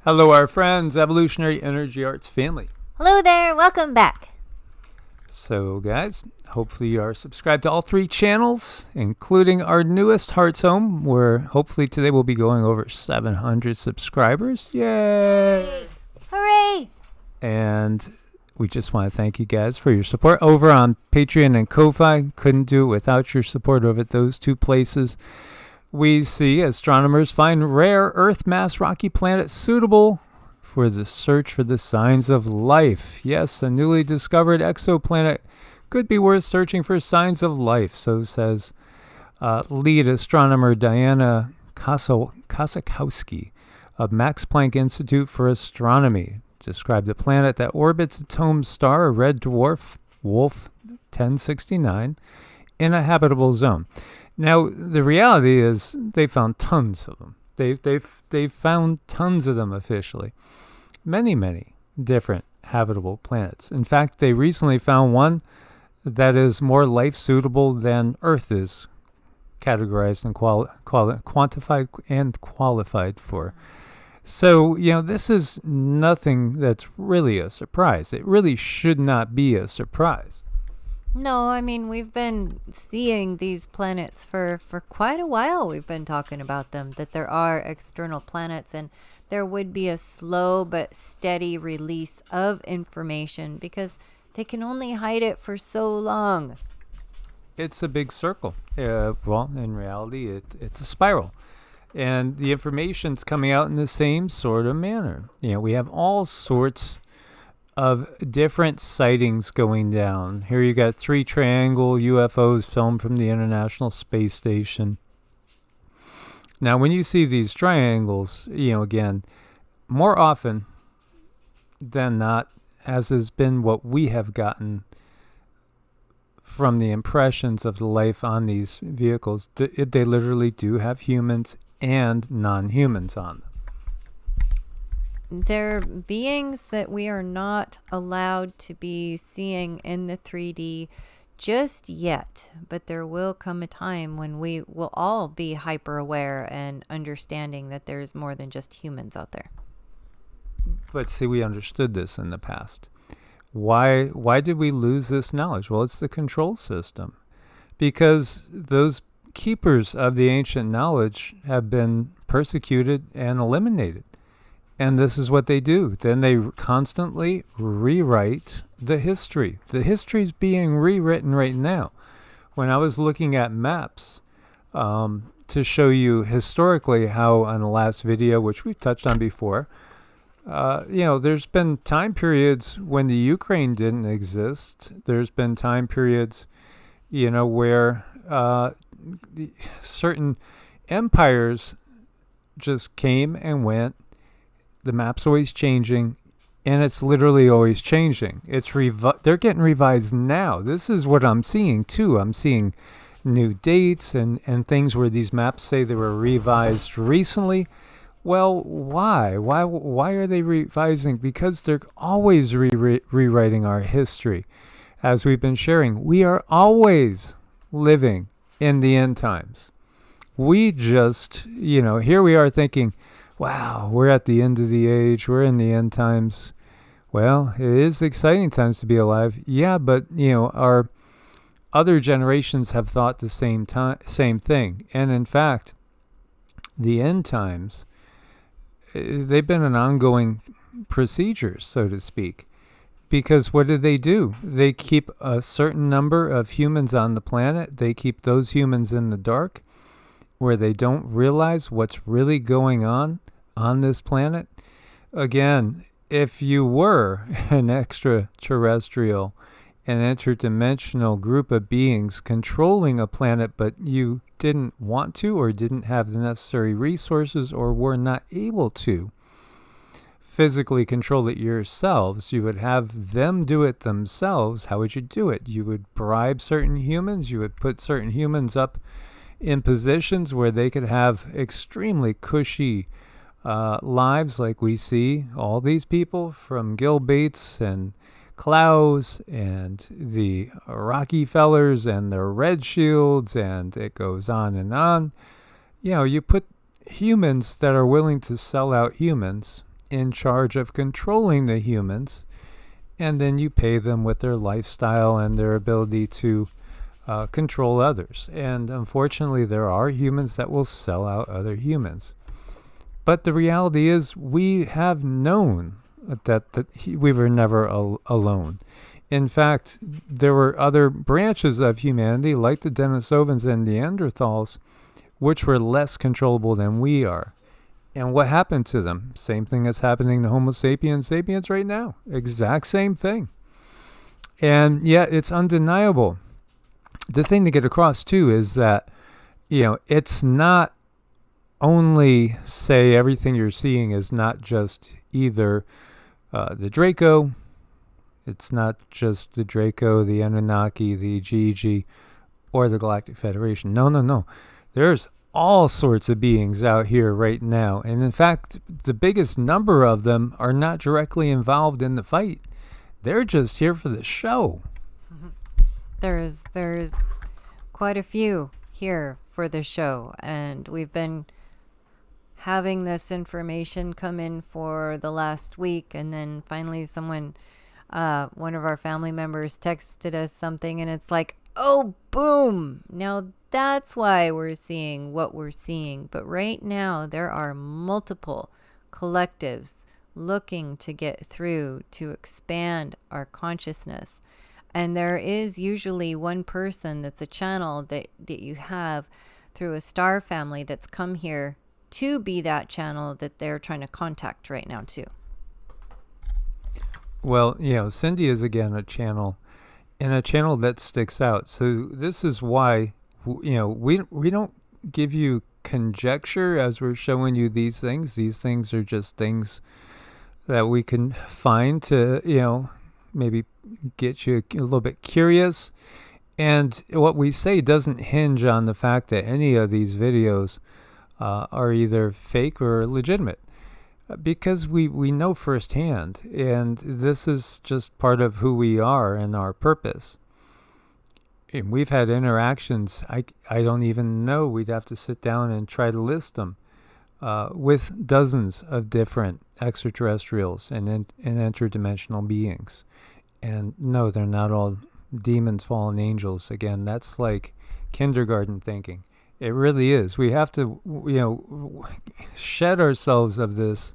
Hello, our friends, Evolutionary Energy Arts family. Hello there, welcome back. So, guys, hopefully you are subscribed to all 3 channels, including our newest Hearts Home, where hopefully today we'll be going over 700 subscribers. Yay! Hooray! And we just want to thank you guys for your support over on Patreon and Ko-Fi. Couldn't do it without your support over at those 2 places. We see astronomers find rare Earth mass rocky planet suitable for the search for the signs of life. Yes, a newly discovered exoplanet could be worth searching for signs of life, so says lead astronomer Diana Kosakowski of Max Planck Institute for Astronomy. Described a planet that orbits its home star, a red dwarf, Wolf 1069, in a habitable zone. Now, the reality is they found tons of them. They've found tons of them officially. Many different habitable planets. In fact, they recently found one that is more life-suitable than Earth is categorized and quantified and qualified for. So, this is nothing that's really a surprise. It really should not be a surprise. No, I mean, we've been seeing these planets for quite a while. We've been talking about them, that there are external planets, and there would be a slow but steady release of information because they can only hide it for so long. It's a big circle. Well, in reality, it's a spiral. And the information's coming out in the same sort of manner. We have all sorts of different sightings going down. Here you got 3 triangle UFOs filmed from the International Space Station. Now, when you see these triangles, again, more often than not, as has been what we have gotten from the impressions of the life on these vehicles, they literally do have humans and non-humans on them. They're beings that we are not allowed to be seeing in the 3D just yet, but there will come a time when we will all be hyper aware and understanding that there's more than just humans out there. But see, we understood this in the past. Why did we lose this knowledge? Well, it's the control system. Because those keepers of the ancient knowledge have been persecuted and eliminated. And this is what they do. Then they constantly rewrite the history. The history is being rewritten right now. When I was looking at maps to show you historically how on the last video, which we've touched on before, there's been time periods when the Ukraine didn't exist. There's been time periods, where certain empires just came and went. The map's always changing, and it's literally always changing. They're getting revised now. This is what I'm seeing, too. I'm seeing new dates and things where these maps say they were revised recently. Well, why? Why are they revising? Because they're always rewriting our history. As we've been sharing, we are always living in the end times. We just, here we are thinking, wow, we're at the end of the age. We're in the end times. Well, it is exciting times to be alive. Yeah, but, our other generations have thought the same thing. And in fact, the end times, they've been an ongoing procedure, so to speak. Because what do? They keep a certain number of humans on the planet. They keep those humans in the dark, where they don't realize what's really going on this planet. Again, if you were an extraterrestrial, an interdimensional group of beings controlling a planet, but you didn't want to or didn't have the necessary resources or were not able to physically control it yourselves, you would have them do it themselves. How would you do it? You would bribe certain humans. You would put certain humans up in positions where they could have extremely cushy lives, like we see all these people from Gil Bates and Klaus and the Rockefellers and the Red Shields, and it goes on and on. You put humans that are willing to sell out humans in charge of controlling the humans, and then you pay them with their lifestyle and their ability to control others. And unfortunately, there are humans that will sell out other humans. But the reality is, we have known that we were never alone. In fact, there were other branches of humanity, like the Denisovans and Neanderthals, which were less controllable than we are. And what happened to them? Same thing that's happening to Homo sapiens sapiens right now. Exact same thing. And yet it's undeniable. The thing to get across, too, is that, it's not only say everything you're seeing is not just either the Draco, it's not just the Draco, the Anunnaki, the Gigi, or the Galactic Federation. No. There's all sorts of beings out here right now. And in fact, the biggest number of them are not directly involved in the fight. They're just here for the show. There's quite a few here for the show, and we've been having this information come in for the last week, and then finally someone, one of our family members texted us something, and it's like, oh, boom, now that's why we're seeing what we're seeing. But right now there are multiple collectives looking to get through to expand our consciousness. And there is usually one person that's a channel that you have through a star family that's come here to be that channel that they're trying to contact right now too. Well, Cindy is again a channel, and a channel that sticks out. So this is why, we don't give you conjecture as we're showing you these things. These things are just things that we can find to, maybe get you a little bit curious. And what we say doesn't hinge on the fact that any of these videos are either fake or legitimate, because we know firsthand, and this is just part of who we are and our purpose. And we've had interactions, I don't even know, we'd have to sit down and try to list them, with dozens of different extraterrestrials and interdimensional beings. And no, they're not all demons, fallen angels. Again, that's like kindergarten thinking. It really is. We have to, shed ourselves of this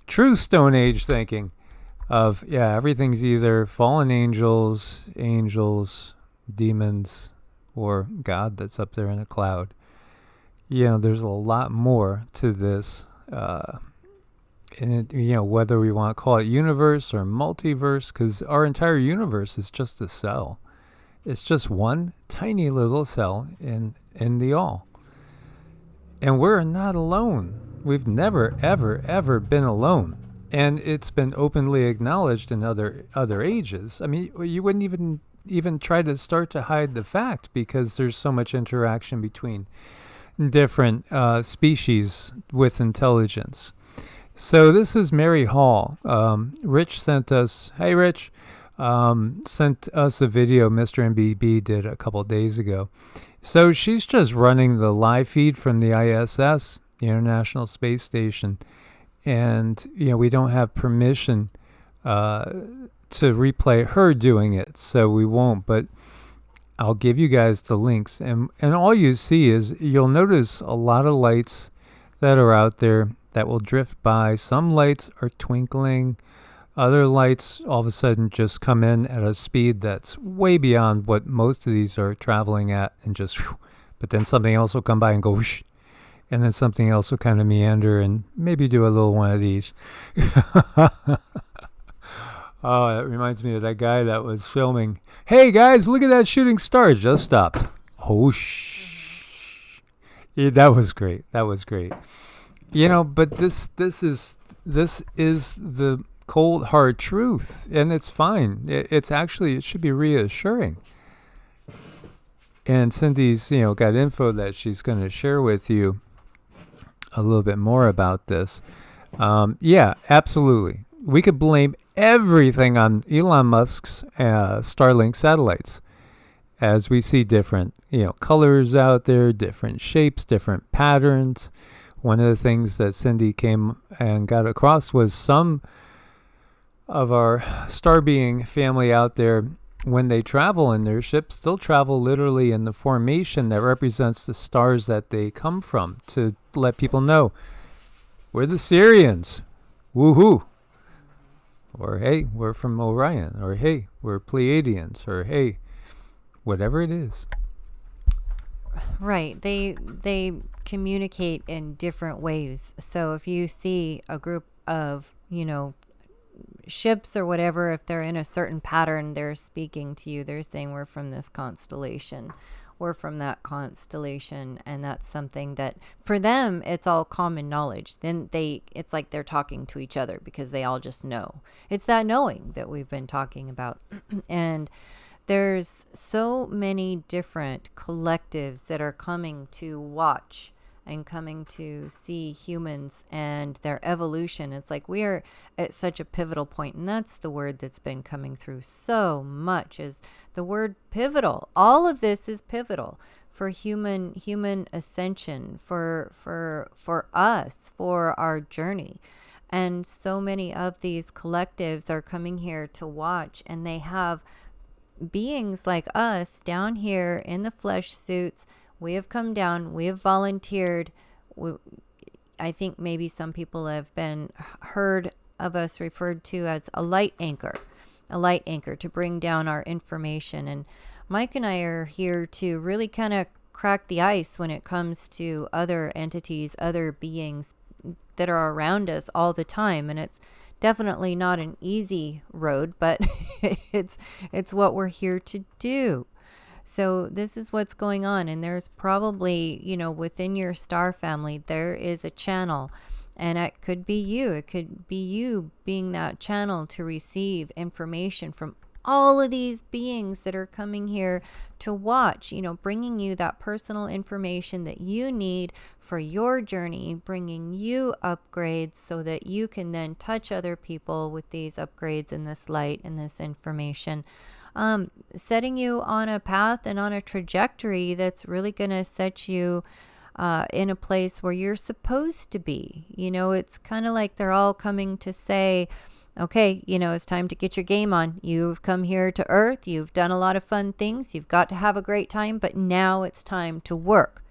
true Stone Age thinking of, everything's either fallen angels, demons, or God that's up there in a cloud. There's a lot more to this. And whether we want to call it universe or multiverse, because our entire universe is just a cell. It's just one tiny little cell in the all. And we're not alone. We've never, ever, ever been alone. And it's been openly acknowledged in other ages. I mean, you wouldn't even try to start to hide the fact, because there's so much interaction between different species with intelligence. So this is Mary Hall. Rich sent us, hey Rich, sent us a video Mr. MBB did a couple days ago. So she's just running the live feed from the ISS, the International Space Station. And, we don't have permission to replay her doing it, so we won't. But I'll give you guys the links. And all you see is, you'll notice a lot of lights that are out there that will drift by. Some lights are twinkling. Other lights all of a sudden just come in at a speed that's way beyond what most of these are traveling at, and just whew, but then something else will come by and go whoosh, and then something else will kind of meander and maybe do a little one of these. Oh, that reminds me of that guy that was filming. Hey guys, look at that shooting star. Just stopped. Oh, yeah, that was great. But this is the cold hard truth, and it's fine. It should be reassuring. And Cindy's got info that she's going to share with you a little bit more about this. Yeah, absolutely. We could blame everything on Elon Musk's Starlink satellites, as we see different colors out there, different shapes, different patterns. One of the things that Cindy came and got across was some of our star being family out there, when they travel in their ships, still travel literally in the formation that represents the stars that they come from, to let people know we're the Syrians, woohoo, or hey, we're from Orion, or hey, we're Pleiadians, or hey, whatever it is. Right. They communicate in different ways. So if you see a group of, ships or whatever, if they're in a certain pattern, they're speaking to you. They're saying we're from this constellation. We're from that constellation. And that's something that for them, it's all common knowledge. Then it's like they're talking to each other because they all just know. It's that knowing that we've been talking about. And there's so many different collectives that are coming to watch and coming to see humans and their evolution. It's like we are at such a pivotal point, and that's the word that's been coming through so much, is the word pivotal. All of this is pivotal for human ascension, for us, for our journey. And so many of these collectives are coming here to watch, and they have beings like us down here in the flesh suits. We have come down, we have volunteered. I think maybe some people have been heard of us referred to as a light anchor to bring down our information. And Mike and I are here to really kind of crack the ice when it comes to other entities, other beings that are around us all the time. And it's definitely not an easy road, but it's what we're here to do. So this is what's going on. And there's probably, within your star family, there is a channel, and it could be you. It could be you being that channel to receive information from all of these beings that are coming here to watch, bringing you that personal information that you need for your journey, bringing you upgrades so that you can then touch other people with these upgrades and this light and this information. Setting you on a path and on a trajectory that's really going to set you in a place where you're supposed to be. It's kind of like they're all coming to say, okay, it's time to get your game on. You've come here to Earth. You've done a lot of fun things. You've got to have a great time, but now it's time to work.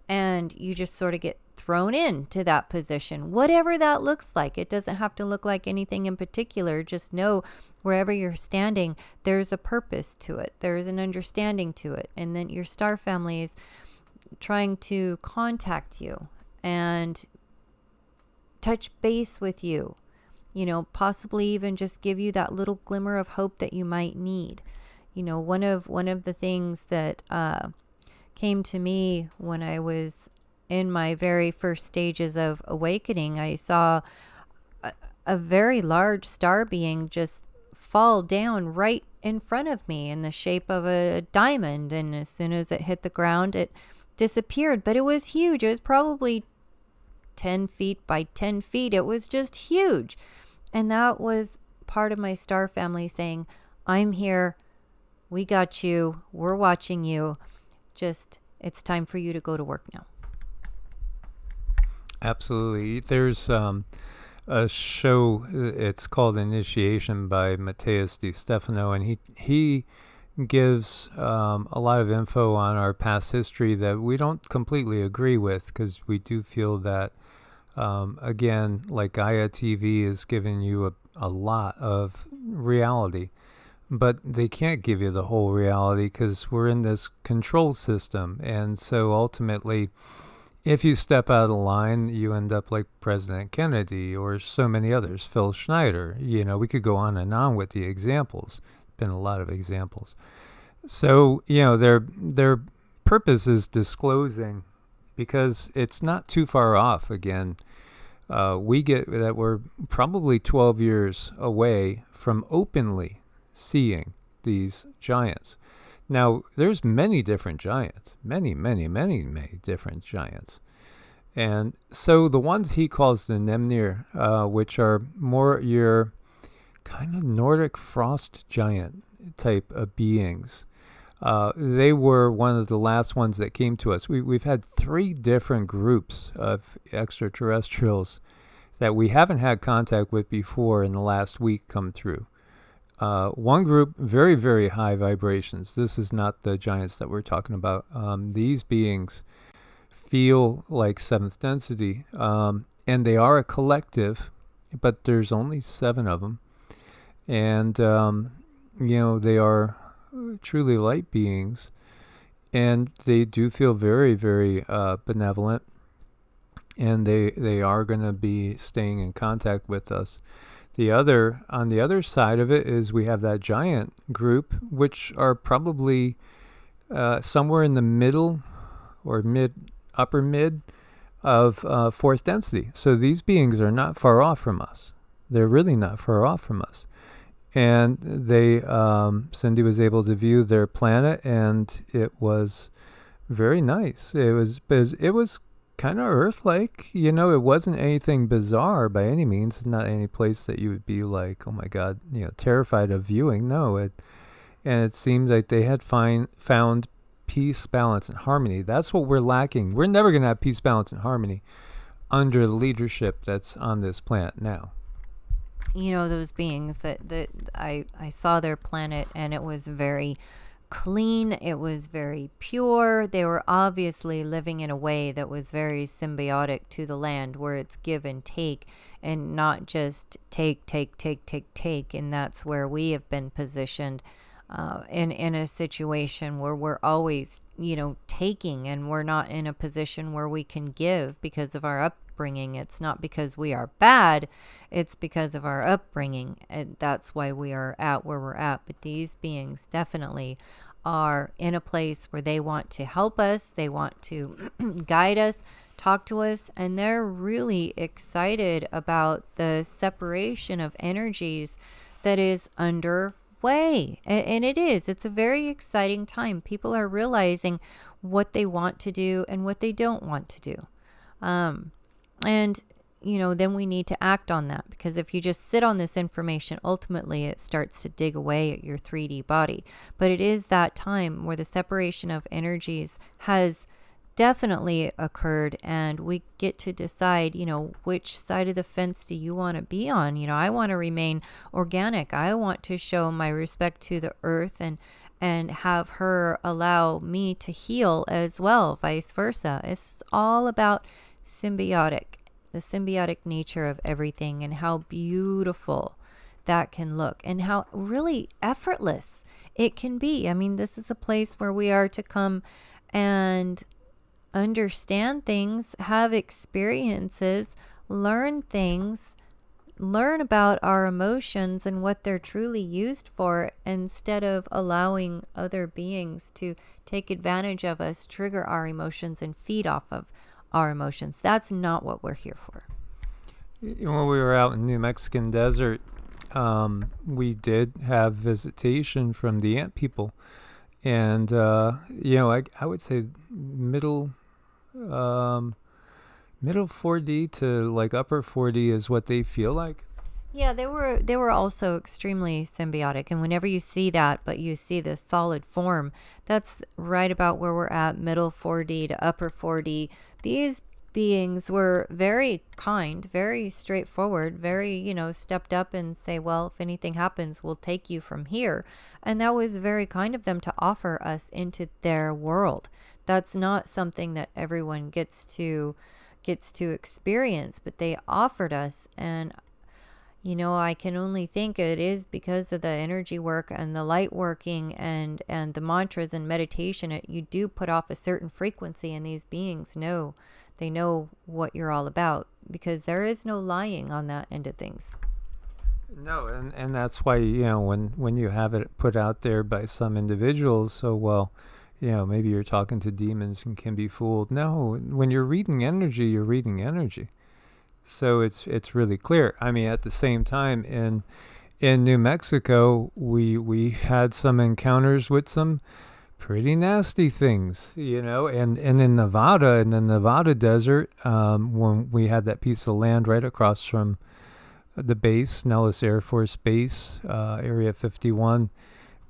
And you just sort of get thrown into that position, whatever that looks like. It doesn't have to look like anything in particular. Just know wherever you're standing, there's a purpose to it. There's an understanding to it. And then your star family is trying to contact you and touch base with you, possibly even just give you that little glimmer of hope that you might need. One of the things that came to me when I was in my very first stages of awakening, I saw a very large star being just fall down right in front of me in the shape of a diamond. And as soon as it hit the ground, it disappeared. But it was huge. It was probably 10 feet by 10 feet. It was just huge. And that was part of my star family saying, I'm here. We got you. We're watching you. Just, it's time for you to go to work now. Absolutely. There's a show, it's called Initiation by Matthias Di Stefano, and he gives a lot of info on our past history that we don't completely agree with, because we do feel that, again, like Gaia TV is giving you a lot of reality, but they can't give you the whole reality because we're in this control system. And so ultimately, if you step out of line, you end up like President Kennedy or so many others, Phil Schneider. We could go on and on with the examples. Been a lot of examples. So, their purpose is disclosing, because it's not too far off. Again, we get that we're probably 12 years away from openly seeing these giants. Now, there's many different giants, many different giants. And so the ones he calls the Nemnir, which are more your kind of Nordic frost giant type of beings, They were one of the last ones that came to us. We've had 3 different groups of extraterrestrials that we haven't had contact with before in the last week come through. One group, very, very high vibrations. This is not the giants that we're talking about. These beings feel like 7th density, and they are a collective, but there's only 7 of them. And, they are truly light beings, and they do feel very, very benevolent, and they are going to be staying in contact with us. On the other side of it is we have that giant group, which are probably somewhere in the middle or upper mid of 4th density. So these beings are not far off from us. They're really not far off from us. And Cindy was able to view their planet, and it was very nice. It was kind of Earth-like, it wasn't anything bizarre by any means. Not any place that you would be like, oh my God, terrified of viewing. No, and it seemed like they had found peace, balance, and harmony. That's what we're lacking. We're never going to have peace, balance, and harmony under the leadership that's on this planet now. Those beings that I saw their planet, and it was very clean. It was very pure. They were obviously living in a way that was very symbiotic to the land, where it's give and take, and not just take. And that's where we have been positioned in a situation where we're always, taking, and we're not in a position where we can give because of our upbringing. It's not because we are bad, it's because of our upbringing, and that's why we are at where we're at. But these beings definitely are in a place where they want to help us, they want to guide us, talk to us, and they're really excited about the separation of energies that is underway. And it's a very exciting time. People are realizing what they want to do and what they don't want to do. And then we need to act on that, because if you just sit on this information, ultimately it starts to dig away at your 3D body. But it is that time where the separation of energies has definitely occurred, and we get to decide, which side of the fence do you want to be on? I want to remain organic. I want to show my respect to the earth and have her allow me to heal as well, vice versa. It's all about the symbiotic nature of everything, and how beautiful that can look, and how really effortless it can be. I mean, this is a place where we are to come and understand things, have experiences, learn things, learn about our emotions and what they're truly used for, instead of allowing other beings to take advantage of us, trigger our emotions, and feed off of our emotions. That's not what we're here for. When we were out in New Mexican desert, we did have visitation from the ant people, and I would say middle 4D to like upper 4D is what they feel like. Yeah, they were also extremely symbiotic, and whenever you see that, but you see this solid form, that's right about where we're at, middle 4D to upper 4D. These beings were very kind, very straightforward, very, stepped up and say, well, if anything happens, we'll take you from here. And that was very kind of them to offer us into their world. That's not something that everyone gets to experience, but they offered us. And I can only think it is because of the energy work and the light working and the mantras and meditation. You do put off a certain frequency, and these beings know what you're all about, because there is no lying on that end of things. No, and that's why, when you have it put out there by some individuals, so, well, maybe you're talking to demons and can be fooled. No, when you're reading energy, you're reading energy. So it's really clear. I mean, at the same time, in New Mexico, we had some encounters with some pretty nasty things, and in Nevada, in the Nevada desert, when we had that piece of land right across from the base, Nellis Air Force Base, Area 51,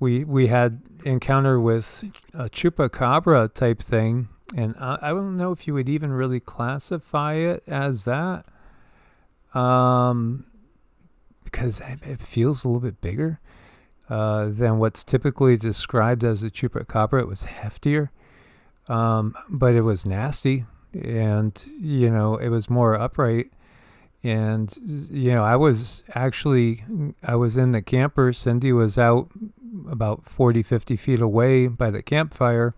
we had encounter with a chupacabra type thing, and I don't know if you would even really classify it as that, because it feels a little bit bigger than what's typically described as a chupacabra. It was heftier, but it was nasty, and it was more upright. And I was in the camper. Cindy was out about 40-50 feet away by the campfire,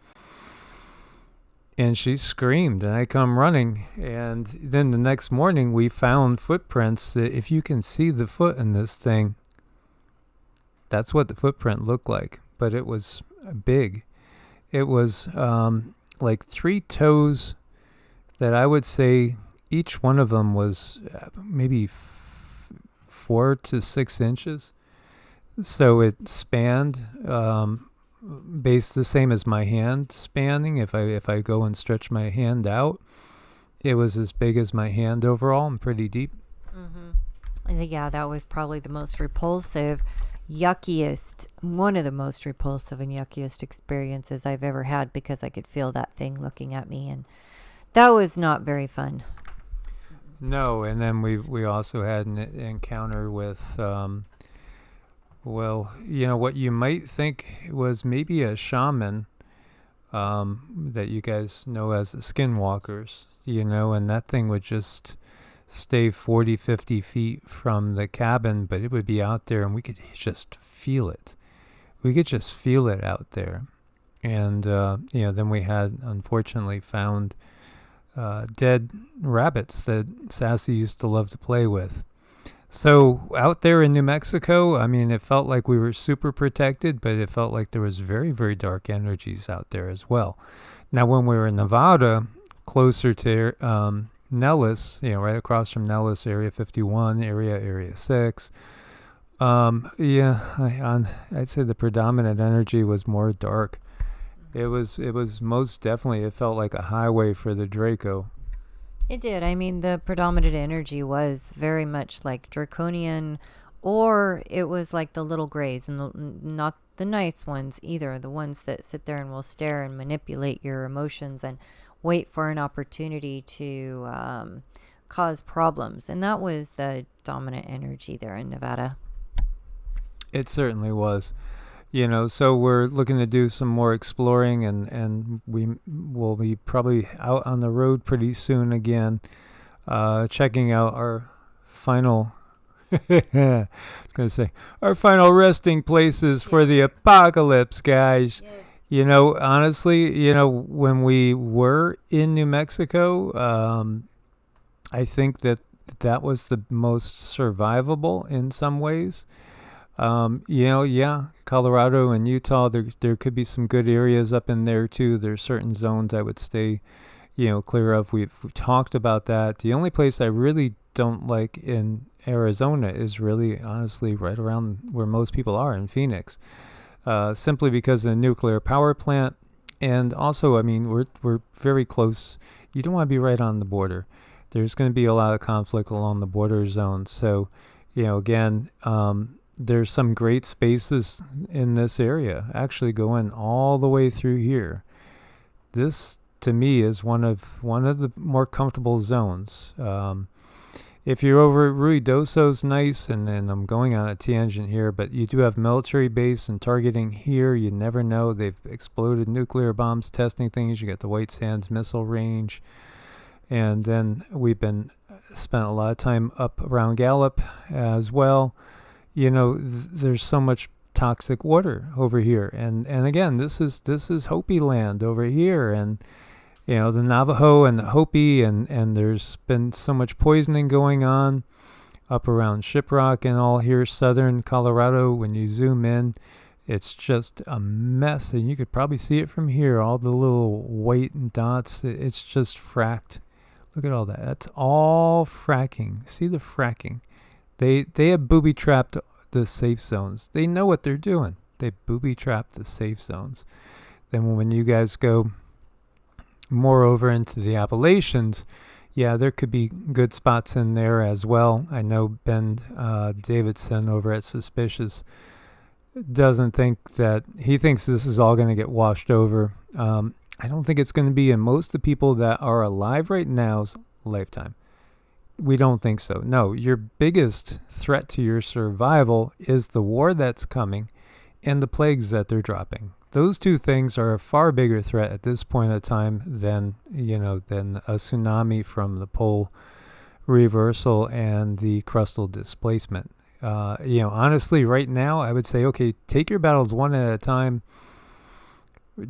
and she screamed, and I come running. And then the next morning we found footprints that, if you can see the foot in this thing, that's what the footprint looked like. But it was big. It was like 3 toes that I would say each one of them was maybe 4 to 6 inches. So it spanned based the same as my hand spanning. If I go and stretch my hand out, it was as big as my hand overall and pretty deep. Mm-hmm. Yeah, that was probably the most repulsive, one of the most repulsive and yuckiest experiences I've ever had, because I could feel that thing looking at me, and that was not very fun. No, and then we also had an encounter with, what you might think was maybe a shaman, that you guys know as the skinwalkers, and that thing would just stay 40-50 feet from the cabin, but it would be out there, and we could just feel it. We could just feel it out there. And, then we had, unfortunately, found dead rabbits that Sassy used to love to play with. So out there in New Mexico, I mean, it felt like we were super protected, but it felt like there was very, very dark energies out there as well. Now, when we were in Nevada, closer to Nellis, right across from Nellis, Area 51, Area 6, I'd say the predominant energy was more dark. It was most definitely, it felt like a highway for the Draco. It did. I mean, the predominant energy was very much like draconian, or it was like the little grays, and not the nice ones either, the ones that sit there and will stare and manipulate your emotions and wait for an opportunity to cause problems. And that was the dominant energy there in Nevada. It certainly was. So we're looking to do some more exploring, and we will be probably out on the road pretty soon again, checking out our final, I was going to say, our final resting places for the apocalypse, guys. Yes. Honestly, when we were in New Mexico, I think that was the most survivable in some ways. Colorado and Utah, there could be some good areas up in there too. There's certain zones I would stay, clear of. We've talked about that. The only place I really don't like in Arizona is really, honestly, right around where most people are in Phoenix, simply because of the nuclear power plant. And also, I mean, we're very close. You don't want to be right on the border. There's going to be a lot of conflict along the border zones. So, again, there's some great spaces in this area, actually going all the way through here. This, to me, is one of the more comfortable zones. If you're over at Ruidoso's nice, and I'm going on a tangent here, but you do have military base and targeting here. You never know. They've exploded nuclear bombs, testing things. You got the White Sands missile range. And then we've spent a lot of time up around Gallup as well. There's so much toxic water over here, and again, this is Hopi land over here, and the Navajo and the Hopi, and there's been so much poisoning going on up around Shiprock and all here, southern Colorado. When you zoom in, it's just a mess, and you could probably see it from here. All the little white dots, it's just fracked. Look at all that. That's all fracking. See the fracking. They have booby-trapped the safe zones. They know what they're doing. They booby-trapped the safe zones. Then when you guys go more over into the Appalachians, there could be good spots in there as well. I know Ben Davidson over at Suspicious doesn't think that, he thinks this is all going to get washed over. I don't think it's going to be in most of the people that are alive right now's lifetime. We don't think so. No, your biggest threat to your survival is the war that's coming and the plagues that they're dropping. Those two things are a far bigger threat at this point of time than, than a tsunami from the pole reversal and the crustal displacement. Honestly, right now, I would say, okay, take your battles one at a time.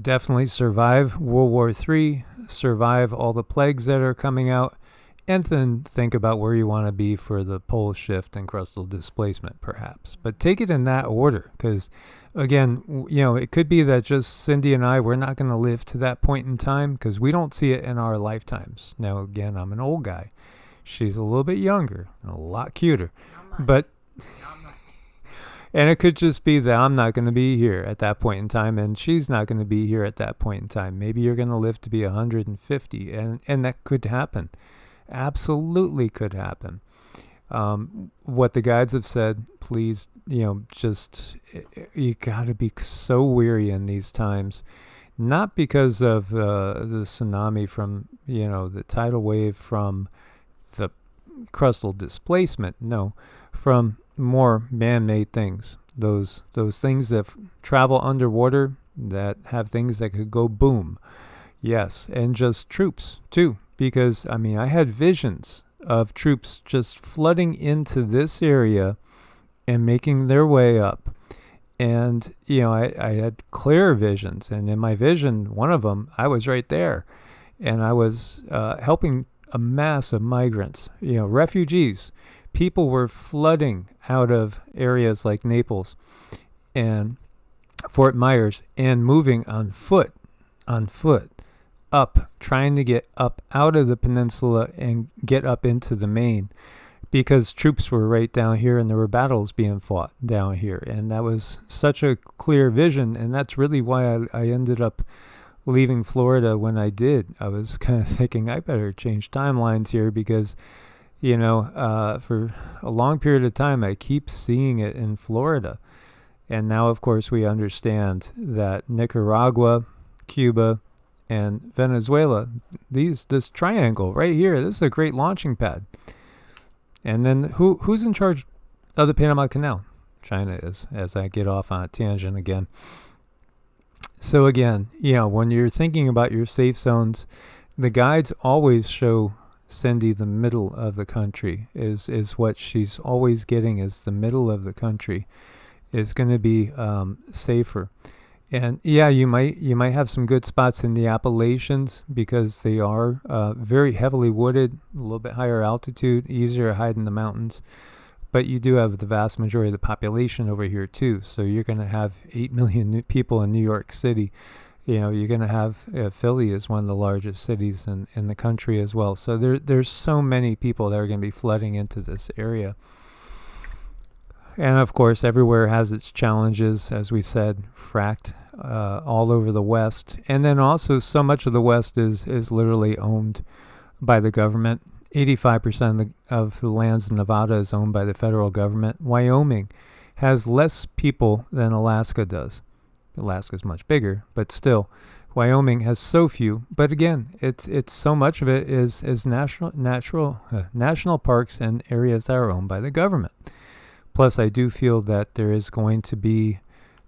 Definitely survive World War III, survive all the plagues that are coming out, and then think about where you want to be for the pole shift and crustal displacement, perhaps. But take it in that order, because, again, it could be that just Cindy and I, we're not going to live to that point in time, because we don't see it in our lifetimes. Now, again, I'm an old guy. She's a little bit younger and a lot cuter. But and it could just be that I'm not going to be here at that point in time, and she's not going to be here at that point in time. Maybe you're going to live to be 150, and that could happen. Absolutely could happen. What the guides have said, please, just, you got to be so weary in these times. Not because of the tsunami from, the tidal wave from the crustal displacement. No, from more man-made things. Those things that travel underwater, that have things that could go boom. Yes, and just troops too. Because, I had visions of troops just flooding into this area and making their way up. And, I had clear visions. And in my vision, one of them, I was right there. And I was helping a mass of migrants, refugees. People were flooding out of areas like Naples and Fort Myers and moving on foot. Up, trying to get up out of the peninsula and get up into the main, because troops were right down here and there were battles being fought down here. And that was such a clear vision, and that's really why I ended up leaving Florida when I did. I was kind of thinking I better change timelines here, because for a long period of time I keep seeing it in Florida. And now, of course, we understand that Nicaragua, Cuba, and Venezuela, this triangle right here, this is a great launching pad. And then who's in charge of the Panama Canal? China is, as I get off on a tangent again. So again, when you're thinking about your safe zones, the guides always show Cindy the middle of the country is what she's always getting, is the middle of the country is going to be safer. And yeah, you might have some good spots in the Appalachians, because they are very heavily wooded, a little bit higher altitude, easier to hide in the mountains. But you do have the vast majority of the population over here too. So you're going to have 8 million people in New York City. You're going to have Philly is one of the largest cities in the country as well. So there's so many people that are going to be flooding into this area. And of course, everywhere has its challenges, as we said, fracked all over the West. And then also, so much of the West is literally owned by the government. 85% of the lands in Nevada is owned by the federal government. Wyoming has less people than Alaska does. Alaska's much bigger, but still, Wyoming has so few. But again, it's so much of it is national parks and areas that are owned by the government. Plus, I do feel that there is going to be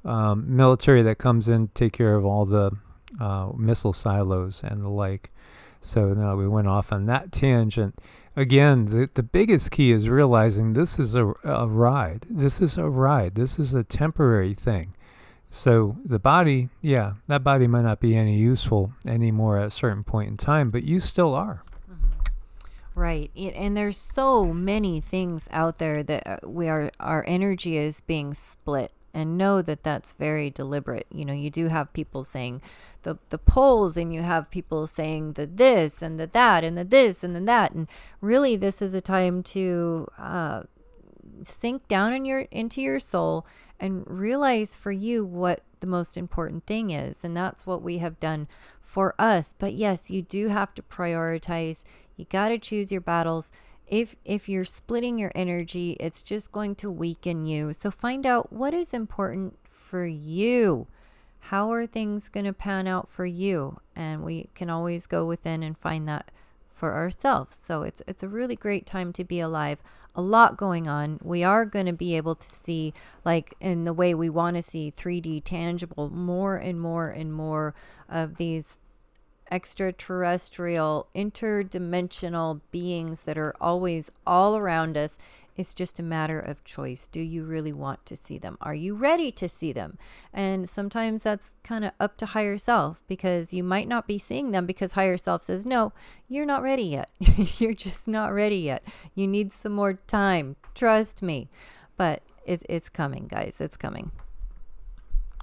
military that comes in to take care of all the missile silos and the like. So now we went off on that tangent. Again, the biggest key is realizing this is a ride. This is a ride. This is a temporary thing. So the body, that body might not be any useful anymore at a certain point in time, but you still are. Right. And there's so many things out there that our energy is being split, and know that that's very deliberate. You do have people saying the poles, and you have people saying the this and the that and the this and the that. And really, this is a time to sink down into your soul and realize for you what the most important thing is. And that's what we have done for us. But yes, you do have to prioritize. You got to choose your battles. If you're splitting your energy, it's just going to weaken you. So find out what is important for you? How are things going to pan out for you? And we can always go within and find that for ourselves. So it's a really great time to be alive. A lot going on. We are going to be able to see, like in the way we want to see 3D tangible, more and more and more of these extraterrestrial, interdimensional beings that are always all around us. It's just a matter of choice. Do you really want to see them? Are you ready to see them? And sometimes that's kind of up to higher self, because you might not be seeing them because higher self says, no, you're not ready yet. You're just not ready yet. You need some more time. Trust me. But it's coming, guys. It's coming.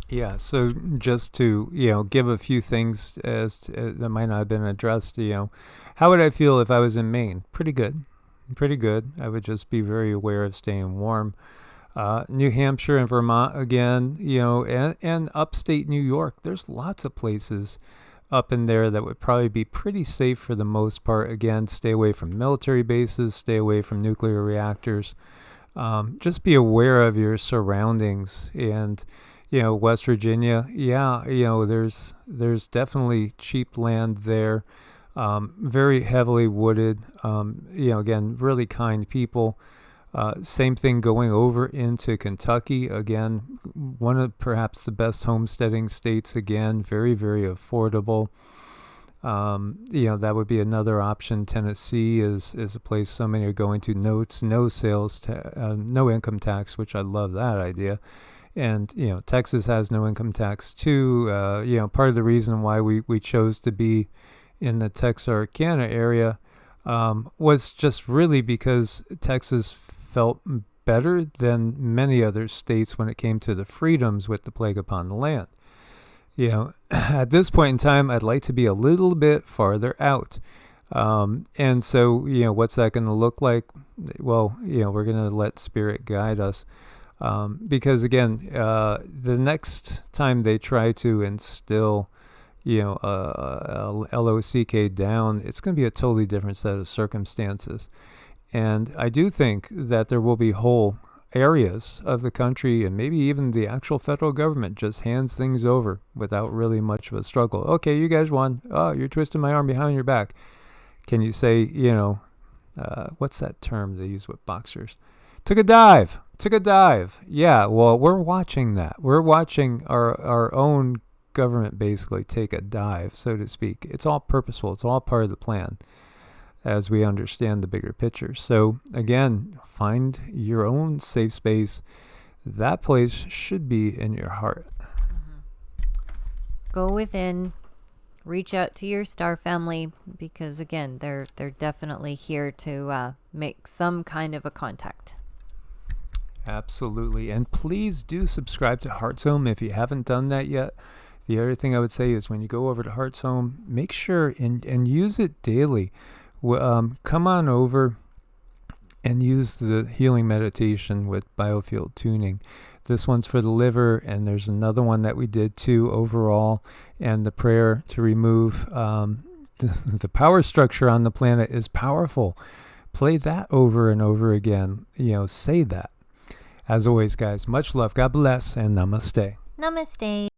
Yeah, so just to, give a few things that might not have been addressed, how would I feel if I was in Maine? Pretty good. Pretty good. I would just be very aware of staying warm. New Hampshire and Vermont again, and upstate New York. There's lots of places up in there that would probably be pretty safe for the most part. Again, stay away from military bases, stay away from nuclear reactors. Just be aware of your surroundings. And West Virginia, there's definitely cheap land there. Very heavily wooded, again, really kind people. Same thing going over into Kentucky. Again, one of perhaps the best homesteading states. Again, very, very affordable. That would be another option. Tennessee is a place so many are going to. No sales, no income tax, which I love that idea. And, Texas has no income tax too. Part of the reason why we chose to be in the Texarkana area was just really because Texas felt better than many other states when it came to the freedoms with the plague upon the land. At this point in time, I'd like to be a little bit farther out. And so, what's that going to look like? Well, we're going to let Spirit guide us. Because again, the next time they try to instill, LOCK down, it's going to be a totally different set of circumstances. And I do think that there will be whole areas of the country, and maybe even the actual federal government just hands things over without really much of a struggle. Okay, you guys won. Oh, you're twisting my arm behind your back. Can you say, what's that term they use with boxers? Took a dive. Yeah, well, we're watching that. We're watching our own government basically take a dive, so to speak. It's all purposeful. It's all part of the plan as we understand the bigger picture. So again, find your own safe space. That place should be in your heart. Go within. Reach out to your star family, because again, they're definitely here to make some kind of a contact. Absolutely. And please do subscribe to Heart's Home if you haven't done that yet. The other thing I would say is when you go over to Heart's Home, make sure and use it daily. Come on over and use the healing meditation with biofield tuning. This one's for the liver, and there's another one that we did too overall, and the prayer to remove the power structure on the planet is powerful. Play that over and over again. Say that. As always, guys, much love, God bless, and namaste. Namaste.